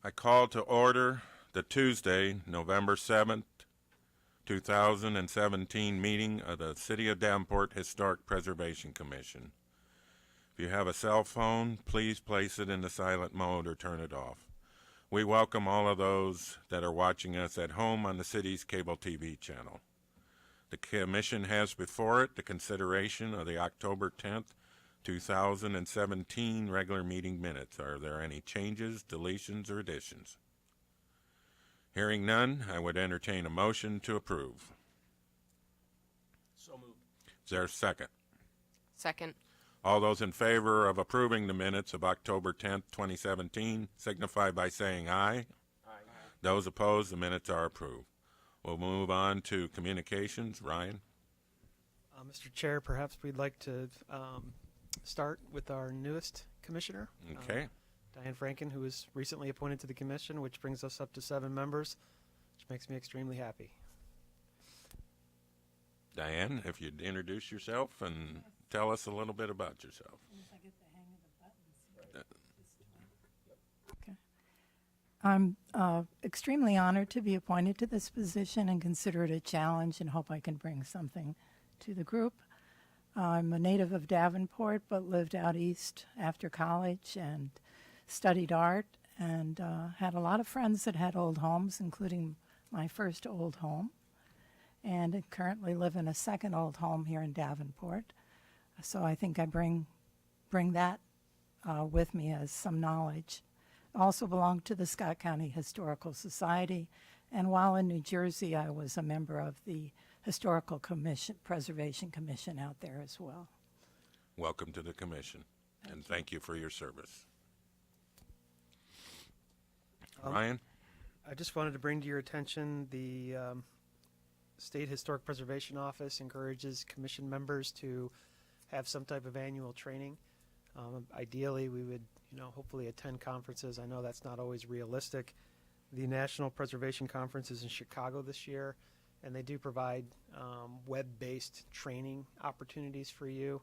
I call to order the Tuesday, November 7th, 2017 meeting of the City of Davenport Historic Preservation Commission. If you have a cell phone, please place it in the silent mode or turn it off. We welcome all of those that are watching us at home on the city's cable TV channel. The Commission has before it the consideration of the October 10th, 2017 regular meeting minutes. Are there any changes, deletions, or additions? Hearing none, I would entertain a motion to approve. So moved. Is there a second? Second. All those in favor of approving the minutes of October 10th, 2017, signify by saying aye. Aye. Those opposed, the minutes are approved. We'll move on to communications. Ryan? Mr. Chair, perhaps we'd like to start with our newest commissioner. Okay. Diane Franken, who was recently appointed to the commission, which brings us up to 7 members, which makes me extremely happy. Diane, if you'd introduce yourself and tell us a little bit about yourself. Once I get the hang of the buttons here. Okay. I'm extremely honored to be appointed to this position and consider it a challenge and hope I can bring something to the group. I'm a native of Davenport, but lived out east after college and studied art and had a lot of friends that had old homes, including my first old home. And I currently live in a second old home here in Davenport. So I think I bring that with me as some knowledge. I also belong to the Scott County Historical Society, and while in New Jersey, I was a member of the Historical Commission, Preservation Commission out there as well. Welcome to the commission, and thank you for your service. Ryan? I just wanted to bring to your attention the State Historic Preservation Office encourages commission members to have some type of annual training. Ideally, we would, hopefully attend conferences. I know that's not always realistic. The National Preservation Conference is in Chicago this year, and they do provide web-based training opportunities for you.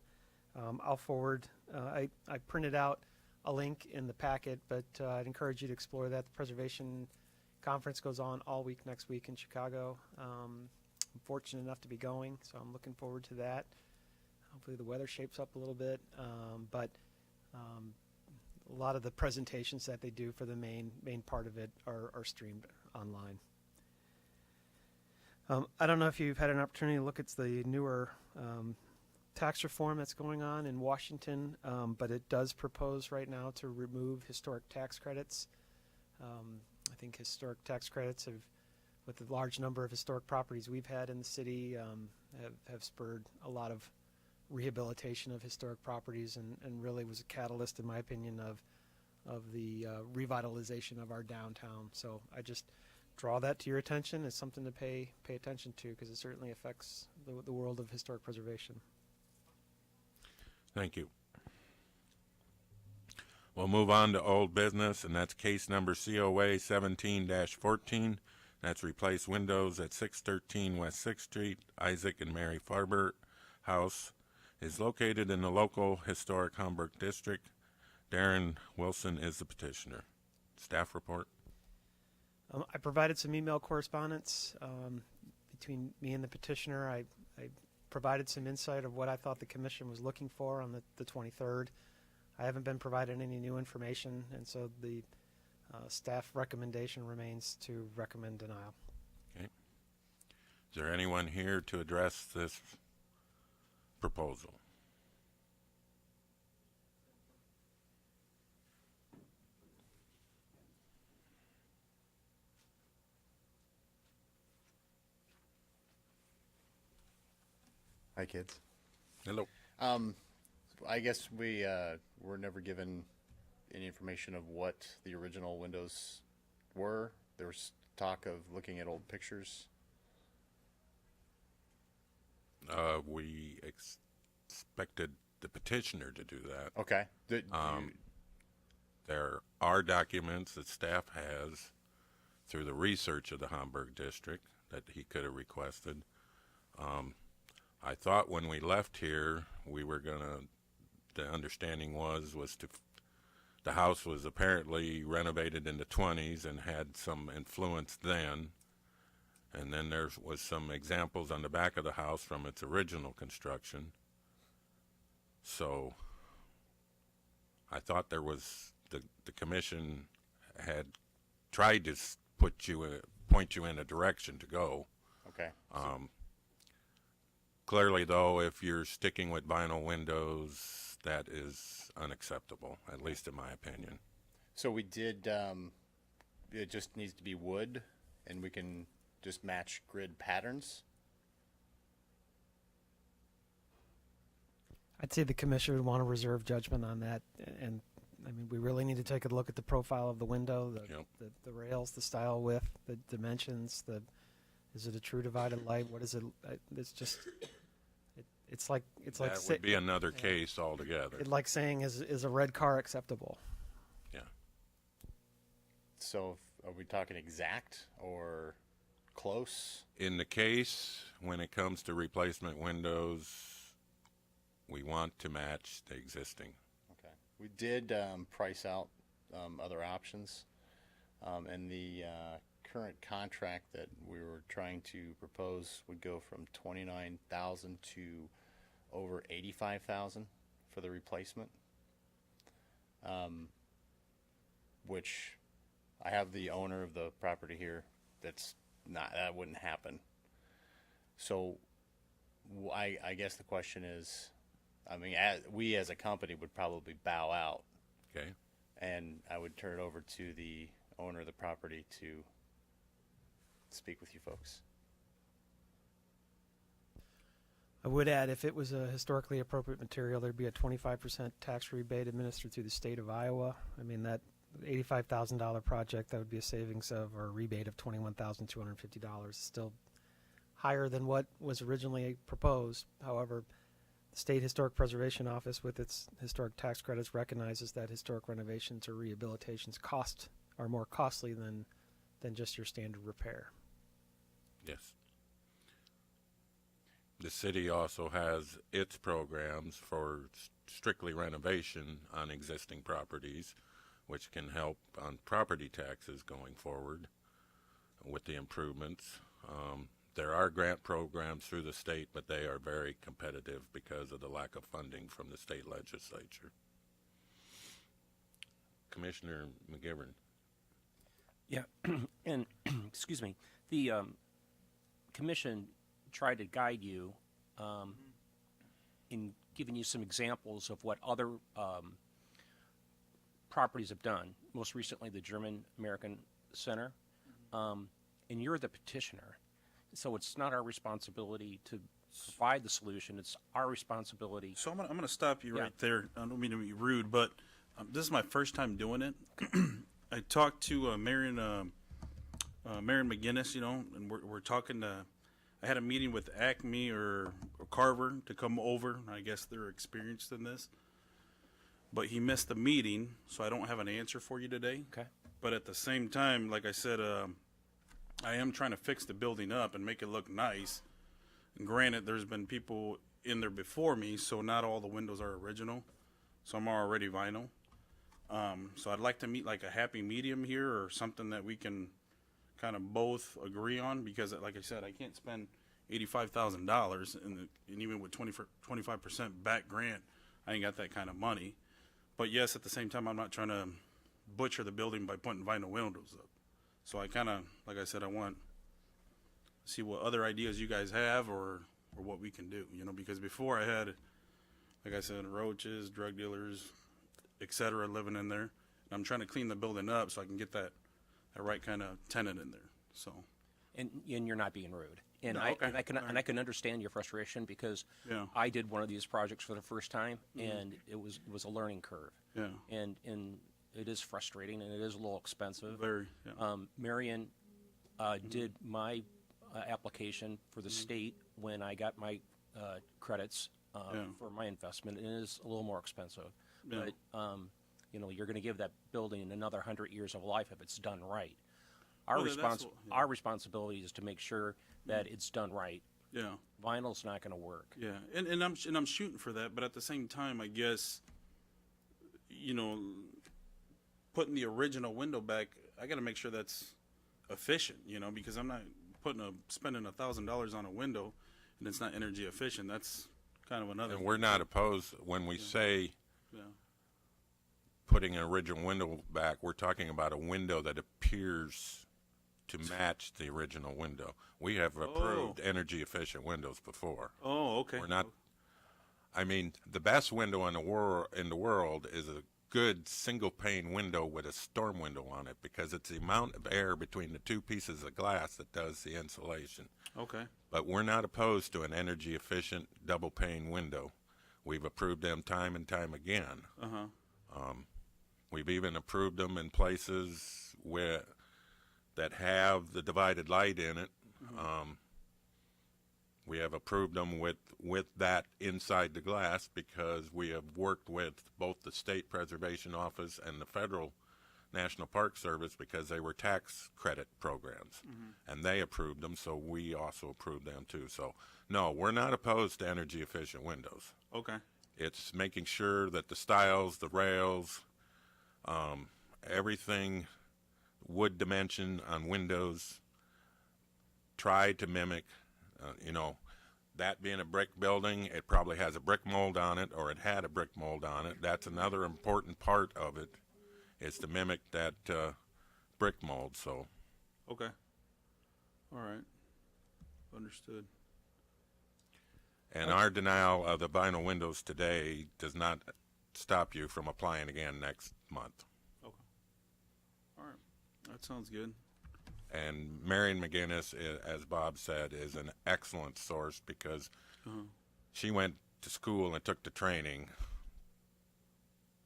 I'll forward, I printed out a link in the packet, but I'd encourage you to explore that. The Preservation Conference goes on all week next week in Chicago. I'm fortunate enough to be going, so I'm looking forward to that. Hopefully the weather shapes up a little bit, but a lot of the presentations that they do for the main part of it are streamed online. I don't know if you've had an opportunity to look at the newer tax reform that's going on in Washington, but it does propose right now to remove historic tax credits. I think historic tax credits have, with the large number of historic properties we've had in the city, have spurred a lot of rehabilitation of historic properties and really was a catalyst, in my opinion, of the revitalization of our downtown. So I just draw that to your attention as something to pay attention to, because it certainly affects the world of historic preservation. Thank you. We'll move on to old business, and that's case number COA 17-14. That's replace windows at 613 West 6th Street. Isaac and Mary Farber House is located in the local historic Hamburg district. Darren Wilson is the petitioner. Staff report. I provided some email correspondence between me and the petitioner. I provided some insight of what I thought the commission was looking for on the 23rd. I haven't been provided any new information, and so the staff recommendation remains to recommend denial. Okay. Is there anyone here to address this proposal? Hi, kids. Hello. I guess we were never given any information of what the original windows were. There was talk of looking at old pictures. We expected the petitioner to do that. Okay. There are documents that staff has through the research of the Hamburg district that he could have requested. I thought when we left here, we were the understanding was to The house was apparently renovated in the 20s and had some influence then. And then there was some examples on the back of the house from its original construction. So I thought there was the commission had tried to point you in a direction to go. Okay. Clearly, though, if you're sticking with vinyl windows, that is unacceptable, at least in my opinion. So we did, it just needs to be wood, and we can just match grid patterns? I'd say the commissioner would want to reserve judgment on that, and I mean, we really need to take a look at the profile of the window, the rails, the style width, the dimensions, is it a true divided light? What is it? It's just, it's like That would be another case altogether. like saying, is a red car acceptable? Yeah. So are we talking exact or close? In the case, when it comes to replacement windows, we want to match the existing. Okay. We did price out other options, and the current contract that we were trying to propose would go from $29,000 to over $85,000 for the replacement. Which I have the owner of the property here. That wouldn't happen. So I guess the question is, I mean, we as a company would probably bow out. Okay. And I would turn it over to the owner of the property to speak with you folks. I would add, if it was a historically appropriate material, there'd be a 25% tax rebate administered through the state of Iowa. I mean, that $85,000 project, that would be a savings of, or a rebate of $21,250. Still higher than what was originally proposed. However, the State Historic Preservation Office, with its historic tax credits, recognizes that historic renovations or rehabilitations are more costly than just your standard repair. Yes. The city also has its programs for strictly renovation on existing properties, which can help on property taxes going forward with the improvements. There are grant programs through the state, but they are very competitive because of the lack of funding from the state legislature. Commissioner McGivern. Yeah, and excuse me, the commission tried to guide you in giving you some examples of what other properties have done. Most recently, the German American Center, and you're the petitioner, so it's not our responsibility to provide the solution. It's our responsibility. So I'm gonna stop you right there. I don't mean to be rude, but this is my first time doing it. I talked to Marion McGinnis, and we're talking to. I had a meeting with Acme or Carver to come over. I guess they're experienced in this, but he missed the meeting, so I don't have an answer for you today. Okay. But at the same time, like I said, I am trying to fix the building up and make it look nice. And granted, there's been people in there before me, so not all the windows are original. Some are already vinyl. So I'd like to meet like a happy medium here, or something that we can kind of both agree on, because like I said, I can't spend $85,000 and even with 25% back grant, I ain't got that kind of money. But yes, at the same time, I'm not trying to butcher the building by putting vinyl windows up. So I kind of, like I said, I want to see what other ideas you guys have, or what we can do, because before I had, like I said, roaches, drug dealers, etc. living in there. And I'm trying to clean the building up so I can get that right kind of tenant in there. So. And you're not being rude. And No, I okay. I can understand your frustration, because Yeah. I did one of these projects for the first time, and it was a learning curve. Yeah. And it is frustrating, and it is a little expensive. Very. Yeah. Marion did my application for the state when I got my credits for my investment, and it is a little more expensive. Yeah. But you're going to give that building another 100 years of life if it's done right. Our Well, that's our responsibility is to make sure that it's done right. Yeah. Vinyl's not going to work. Yeah. And I'm shooting for that, but at the same time, I guess, putting the original window back, I got to make sure that's efficient, you know, because I'm not spending $1,000 on a window and it's not energy efficient. That's kind of another. And we're not opposed when we say Yeah. putting an original window back. We're talking about a window that appears to match the original window. We have approved energy efficient windows before. Oh, okay. We're not. I mean, the best window in the world is a good single pane window with a storm window on it, because it's the amount of air between the two pieces of glass that does the insulation. Okay. But we're not opposed to an energy efficient double pane window. We've approved them time and time again. We've even approved them in places that have the divided light in it. We have approved them with that inside the glass, because we have worked with both the State Preservation Office and the Federal National Park Service, because they were tax credit programs, and they approved them, so we also approved them too. So, no, we're not opposed to energy efficient windows. Okay. It's making sure that the stiles, the rails, everything, wood dimension on windows, try to mimic, that being a brick building, it probably has a brick mold on it, or it had a brick mold on it. That's another important part of it, is to mimic that brick mold. So, Okay. All right. Understood. and our denial of the vinyl windows today does not stop you from applying again next month. Okay. All right. That sounds good. And Marion McGinnis, as Bob said, is an excellent source, because she went to school and took the training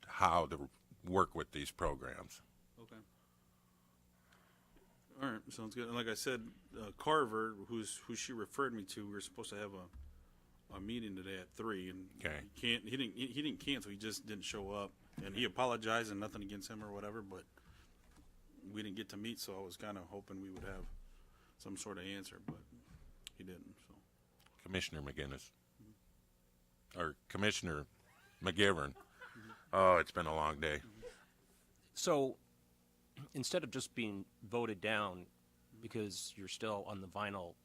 how to work with these programs. Okay. All right. Sounds good. And like I said, Carver, who she referred me to, we were supposed to have a meeting today at 3, and Okay. he didn't cancel. He just didn't show up, and he apologized, and nothing against him or whatever, but we didn't get to meet, so I was kind of hoping we would have some sort of answer, but he didn't. So Commissioner McGinnis. Or Commissioner McGivern. Oh, it's been a long day. So instead of just being voted down because you're still on the vinyl,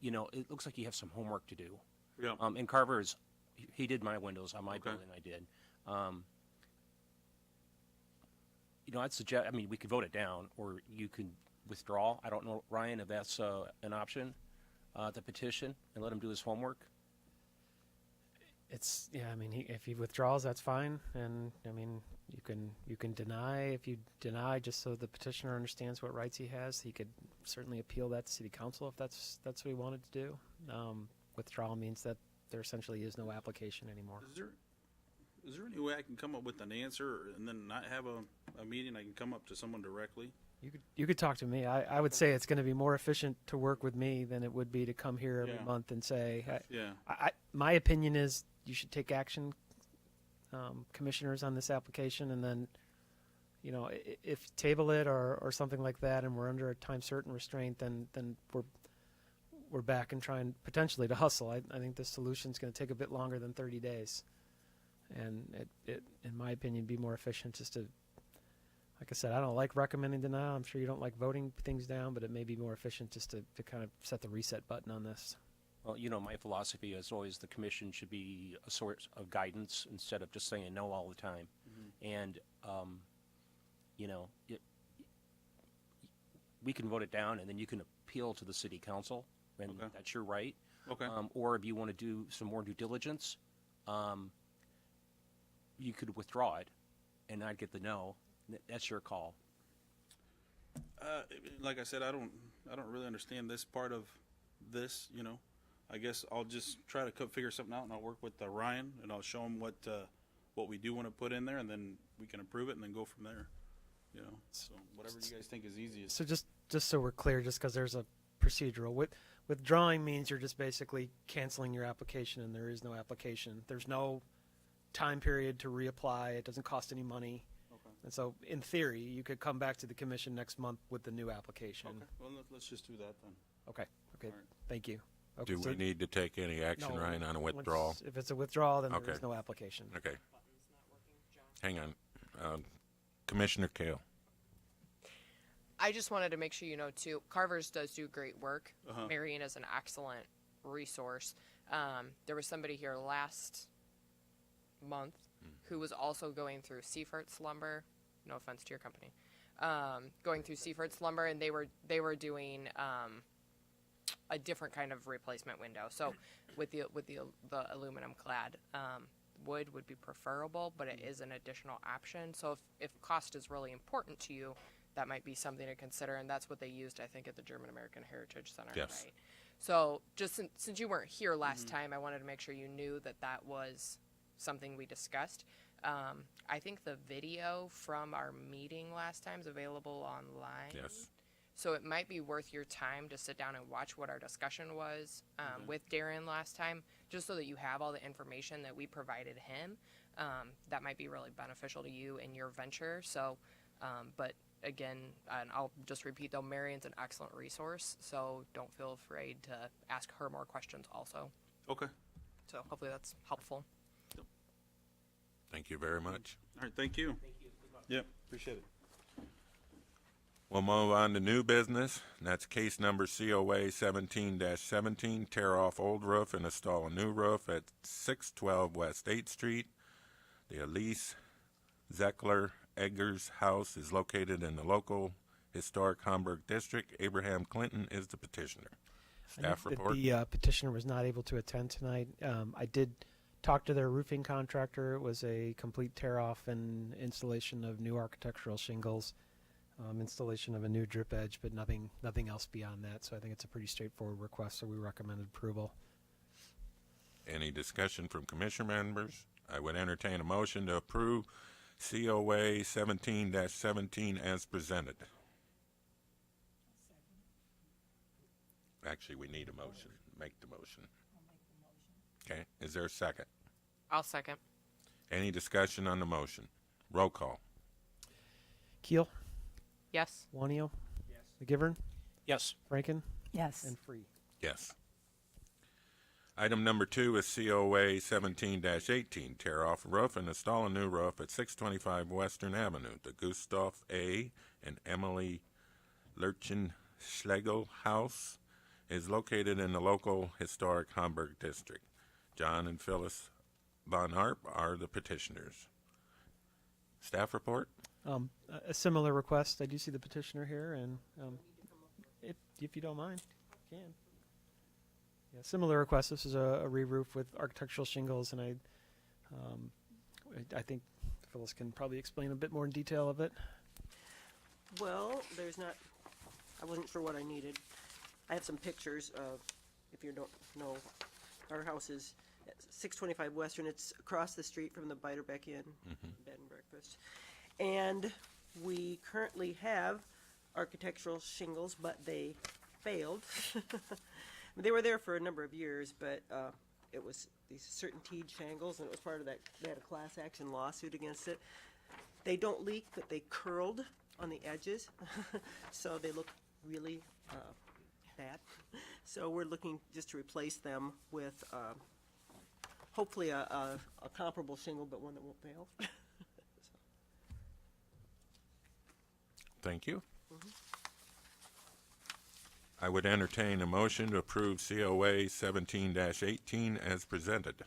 it looks like you have some homework to do. yeah, And Carver's, he did my windows on my Okay. building. I did. I'd suggest. I mean, we could vote it down, or you could withdraw. I don't know, Ryan, if that's an option. The petition and let him do his homework. I mean, if he withdraws, that's fine, and I mean, you can deny. If you deny, just so the petitioner understands what rights he has, he could certainly appeal that to City Council if that's what he wanted to do. Withdrawal means that there essentially is no application anymore. is there any way I can come up with an answer and then not have a meeting? I can come up to someone directly. You could talk to me. I would say it's going to be more efficient to work with me than it would be to come here every Yeah. month and say. Yeah. My opinion is you should take action, commissioners, on this application, and then, if table it or something like that, and we're under a time certain restraint, then we're back and trying potentially to hustle. I think this solution is going to take a bit longer than 30 days, and it in my opinion, be more efficient just to. Like I said, I don't like recommending denial. I'm sure you don't like voting things down, but it may be more efficient just to kind of set the reset button on this. Well, my philosophy is always the commission should be a source of guidance instead of just saying no all the time. And, we can vote it down, and then you can appeal to the city council, and Okay. that's your right. Okay. Or if you want to do some more due diligence, you could withdraw it, and I'd get the no. That's your call. Like I said, I don't really understand this part of this. I guess I'll just try to figure something out, and I'll work with Ryan, and I'll show him what we do want to put in there, and then we can approve it, and then go from there. So whatever you guys think is easiest. So just so we're clear, just because there's a procedural withdrawing means you're just basically canceling your application, and there is no application. There's no time period to reapply. It doesn't cost any money. Okay. And so, in theory, you could come back to the commission next month with the new application. Okay. Well, let's just do that then. Okay. All right. Thank you. Okay, Do so we need to take any action, no, Ryan, on a once- withdrawal? If it's a withdrawal, then Okay. there is no application. Okay. Hang on. Commissioner Kale. I just wanted to make sure you know too, Carver's does do great work. Marion is an excellent resource. There was somebody here last month who was also going through Seifert's lumber. No offense to your company. Going through Seifert's lumber, and they were doing a different kind of replacement window. So with the aluminum clad, wood would be preferable, but it is an additional option. So if cost is really important to you, that might be something to consider, and that's what they used, I think, at the German American Heritage Center. Yes. Right? So just since you weren't here last time, I wanted to make sure you knew that was something we discussed. I think the video from our meeting last time is available online. Yes. So it might be worth your time to sit down and watch what our discussion was with Darren last time, just so that you have all the information that we provided him. That might be really beneficial to you in your venture. So, but again, and I'll just repeat though, Marion's an excellent resource, so don't feel afraid to ask her more questions also. Okay. So hopefully that's helpful. Thank you very much. All right, thank you. Yep, appreciate it. We'll move on to new business, and that's case number COA 17-17, tear off old roof and install a new roof at 612 West 8th Street. The Elise Zeckler Eggers house is located in the local historic Hamburg district. Abraham Clinton is the petitioner. Staff I think report. that the petitioner was not able to attend tonight. I did talk to their roofing contractor. It was a complete tear-off and installation of new architectural shingles, installation of a new drip edge, but nothing else beyond that. So I think it's a pretty straightforward request, so we recommend approval. Any discussion from commissioner members? I would entertain a motion to approve COA 17-17 as presented. Actually, we need a motion. Make the motion. Okay. Is there a second? I'll second. Any discussion on the motion? Roll call. Keel, Yes. Wanio, McGivern, Yes. Franken, Yes. and Free. Yes. Item number 2 is COA 17-18, tear off roof and install a new roof at 625 Western Avenue. The Gustav A. and Emily Lurchen Schlegel house is located in the local historic Hamburg district. John and Phyllis Von Harp are the petitioners. Staff report? A similar request. I do see the petitioner here, and if you don't mind, you can. Yeah, similar request. This is a re-roof with architectural shingles, and I think Phyllis can probably explain a bit more in detail of it. Well, I wasn't sure what I needed. I have some pictures of, if you don't know, our house is at 625 Western. It's across the street from the Beiderbecke Inn, bed and breakfast. And we currently have architectural shingles, but they failed. They were there for a number of years, but it was these certainteed shingles, and it was part of that. They had a class action lawsuit against it. They don't leak, but they curled on the edges, so they look really bad. So we're looking just to replace them with hopefully a comparable shingle, but one that won't fail. Thank you. I would entertain a motion to approve COA 17-18 as presented.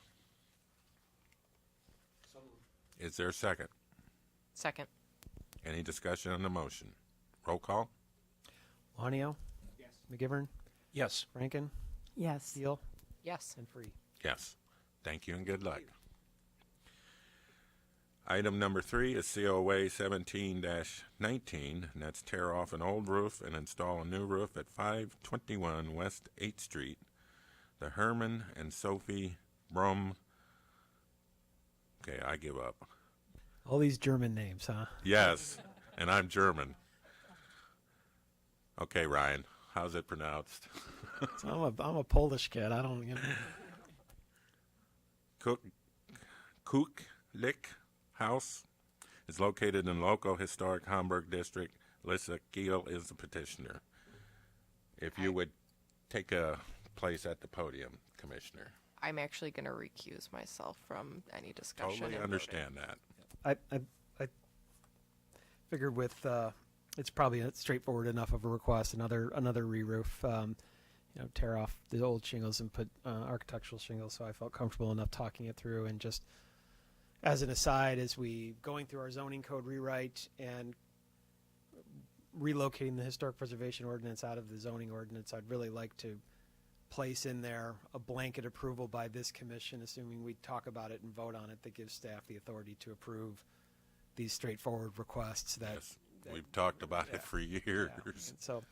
Is there a second? Second. Any discussion on the motion? Roll call. Wanio, McGivern, Yes. Franken, Yes. Keel, Yes. and Free. Yes. Thank you and good luck. Item number 3 is COA 17-19, and that's tear off an old roof and install a new roof at 521 West 8th Street. The Herman and Sophie Brum. Okay, I give up. All these German names, huh? Yes, and I'm German. Okay, Ryan, how's it pronounced? So I'm a Polish kid. I don't. Kuklik House is located in local historic Hamburg district. Lisa Giel is the petitioner. If you would take a place at the podium, Commissioner. I'm actually going to recuse myself from any discussion. Totally and understand that. I figured with it's probably a straightforward enough of a request. Another re-roof. Tear off the old shingles and put architectural shingles. So I felt comfortable enough talking it through. And just as an aside, as we going through our zoning code rewrite and relocating the historic preservation ordinance out of the zoning ordinance, I'd really like to place in there a blanket approval by this commission, assuming we talk about it and vote on it, that gives staff the authority to approve these straightforward requests that, Yes, we've talked about it for years. And so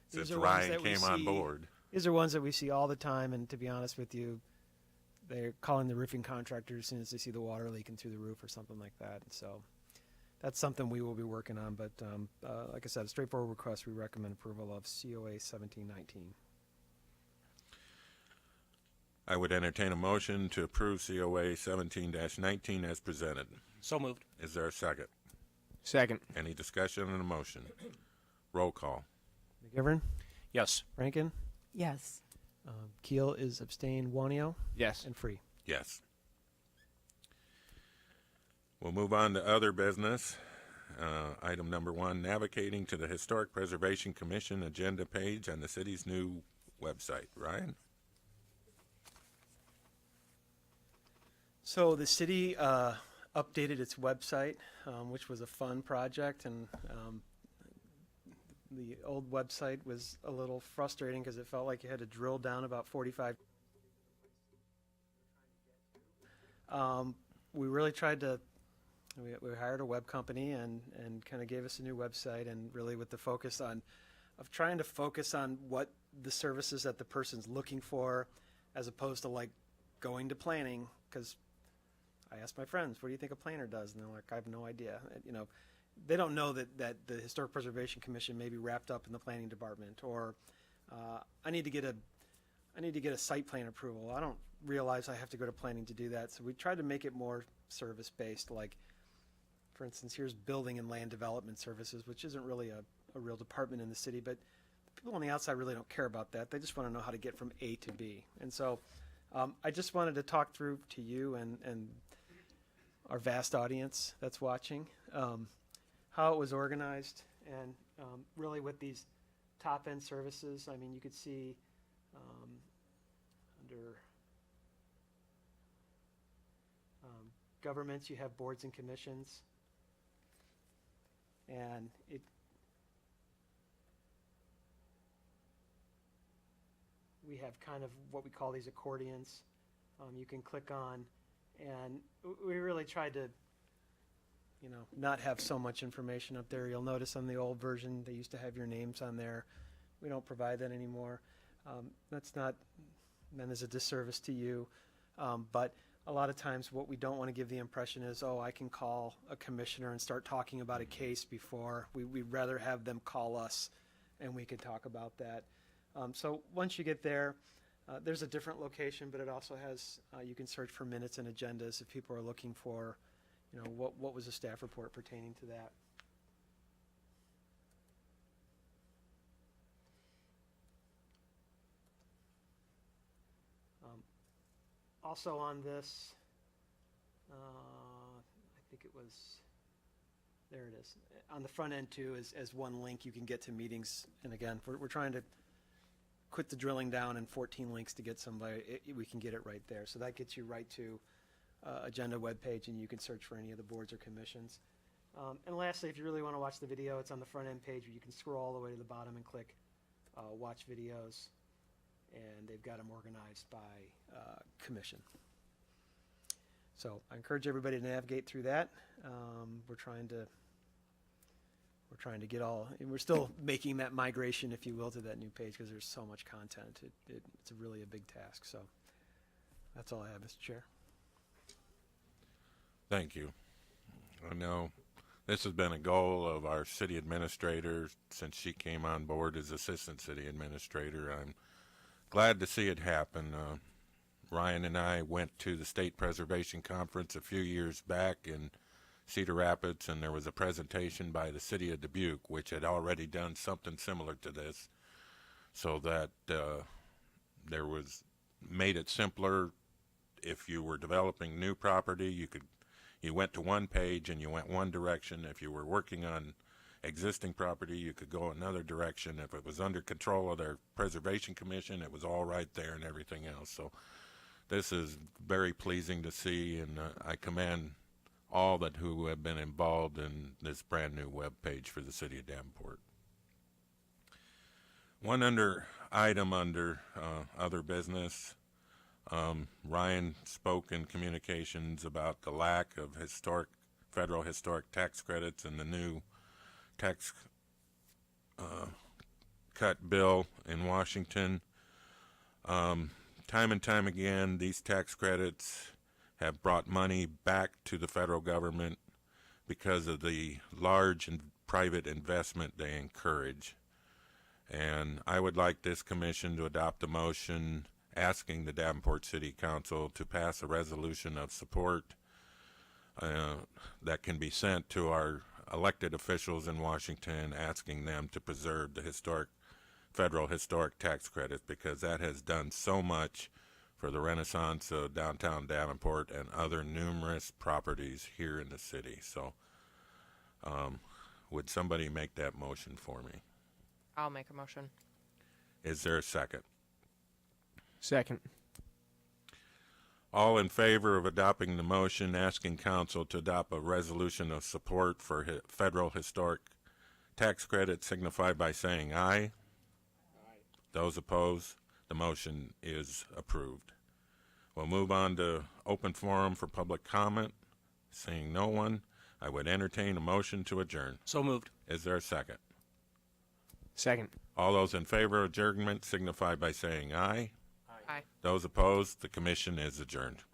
Since these are ones Ryan that we came on see- board. These are ones that we see all the time, and to be honest with you, they're calling the roofing contractor as soon as they see the water leaking through the roof or something like that. And so that's something we will be working on. But like I said, a straightforward request, we recommend approval of COA 1719. I would entertain a motion to approve COA 17-19 as presented. So moved. Is there a second? Second. Any discussion on the motion? Roll call. McGivern, Yes. Rankin, Yes. Keel is abstained, Wanio, Yes. and Free. Yes. We'll move on to other business. Item number 1, navigating to the Historic Preservation Commission agenda page on the city's new website. Ryan? So the city updated its website, which was a fun project, and the old website was a little frustrating because it felt like you had to drill down about 45. We really tried to. We hired a web company and kind of gave us a new website, and really with the focus of trying to focus on what the services that the person's looking for, as opposed to like going to planning. Because I asked my friends, "What do you think a planner does?" And they're like, "I have no idea." They don't know that the Historic Preservation Commission may be wrapped up in the planning department, or I need to get a site plan approval. I don't realize I have to go to planning to do that. So we tried to make it more service based. Like, for instance, here's building and land development services, which isn't really a real department in the city, but people on the outside really don't care about that. They just want to know how to get from A to B. And so I just wanted to talk through to you and our vast audience that's watching how it was organized, and really with these top end services. I mean, you could see under governments, you have boards and commissions, and we have kind of what we call these accordions. You can click on, and we really tried to not have so much information up there. You'll notice on the old version they used to have your names on there. We don't provide that anymore. That's not meant as a disservice to you, but a lot of times what we don't want to give the impression is, oh, I can call a commissioner and start talking about a case before. We'd rather have them call us and we could talk about that. So once you get there, there's a different location, but it also has, you can search for minutes and agendas if people are looking for, what was a staff report pertaining to that. Also on this, I think it was, there it is. On the front end too, as one link, you can get to meetings. And again, we're trying to quit the drilling down in 14 links to get somebody. We can get it right there. So that gets you right to agenda webpage, and you can search for any of the boards or commissions. And lastly, if you really want to watch the video, it's on the front end page where you can scroll all the way to the bottom and click watch videos. And they've got them organized by commission. So I encourage everybody to navigate through that. We're trying to get all, and we're still making that migration, if you will, to that new page because there's so much content. It's really a big task. So that's all I have, Mr. Chair. Thank you. I know this has been a goal of our city administrator since she came on board as assistant city administrator. I'm glad to see it happen. Ryan and I went to the State Preservation Conference a few years back in Cedar Rapids, and there was a presentation by the city of Dubuque, which had already done something similar to this, so that there was made it simpler. If you were developing new property, you went to one page and you went one direction. If you were working on existing property, you could go another direction. If it was under control of their preservation commission, it was all right there and everything else. So this is very pleasing to see, and I commend all that who have been involved in this brand new web page for the city of Davenport. One item under other business. Ryan spoke in communications about the lack of federal historic tax credits and the new tax cut bill in Washington. Time and time again, these tax credits have brought money back to the federal government because of the large and private investment they encourage. And I would like this commission to adopt a motion asking the Davenport City Council to pass a resolution of support that can be sent to our elected officials in Washington, asking them to preserve the federal historic tax credits, because that has done so much for the renaissance of downtown Davenport and other numerous properties here in the city. So would somebody make that motion for me? I'll make a motion. Is there a second? Second. All in favor of adopting the motion asking council to adopt a resolution of support for federal historic tax credits signify by saying aye. Aye. Those opposed, the motion is approved. We'll move on to open forum for public comment. Seeing no one, I would entertain a motion to adjourn. So moved. Is there a second? Second. All those in favor of adjournment signify by saying aye. Aye. Those opposed, the commission is adjourned.